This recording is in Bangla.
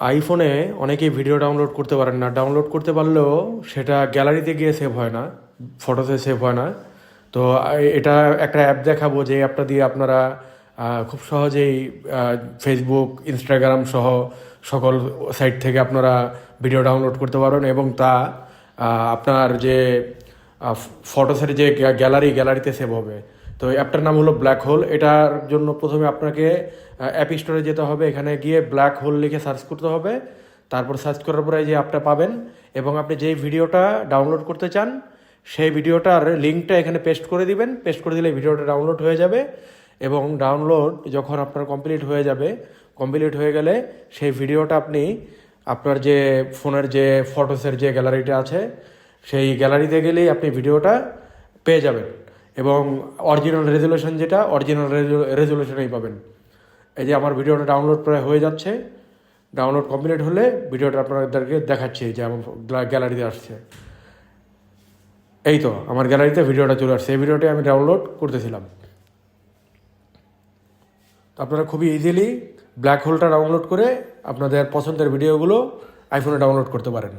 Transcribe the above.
আইফোনে অনেকেই ভিডিও ডাউনলোড করতে পারেন না, ডাউনলোড করতে পারলেও সেটা গ্যালারিতে গিয়ে সেভ হয় না, ফটোতে সেভ হয় না। তো এটা একটা অ্যাপ দেখাবো, যে অ্যাপটা দিয়ে আপনারা খুব সহজেই ফেসবুক, ইনস্টাগ্রাম সহ সকল সাইট থেকে আপনারা ভিডিও ডাউনলোড করতে পারবেন, এবং তা আপনার যে ফটোসের যে গ্যালারিতে সেভ হবে। তো এই অ্যাপটার নাম হলো ব্ল্যাক হোল। এটার জন্য প্রথমে আপনাকে অ্যাপ স্টোরে যেতে হবে, এখানে গিয়ে ব্ল্যাক হোল লিখে সার্চ করতে হবে। তারপর সার্চ করার পরে যে অ্যাপটা পাবেন, এবং আপনি যেই ভিডিওটা ডাউনলোড করতে চান সেই ভিডিওটার লিঙ্কটা এখানে পেস্ট করে দিবেন। পেস্ট করে দিলে ভিডিওটা ডাউনলোড হয়ে যাবে, এবং ডাউনলোড যখন আপনার কমপ্লিট হয়ে যাবে, কমপ্লিট হয়ে গেলে সেই ভিডিওটা আপনি আপনার যে ফোনের যে ফটোসের যে গ্যালারিটা আছে সেই গ্যালারিতে গেলেই আপনি ভিডিওটা পেয়ে যাবেন, এবং অরিজিনাল রেজুলেশন যেটা অরিজিনাল রেজুলেশনেই পাবেন। এই যে আমার ভিডিওটা ডাউনলোড প্রায় হয়ে যাচ্ছে, ডাউনলোড কমপ্লিট হলে ভিডিওটা আপনাদেরকে দেখাচ্ছি যে আমার গ্যালারিতে আসছে। এই তো আমার গ্যালারিতে ভিডিওটা চলে আসছে, এই ভিডিওটি আমি ডাউনলোড করতেছিলাম। তো আপনারা খুবই ইজিলি ব্ল্যাক হোলটা ডাউনলোড করে আপনাদের পছন্দের ভিডিওগুলো আইফোনে ডাউনলোড করতে পারেন।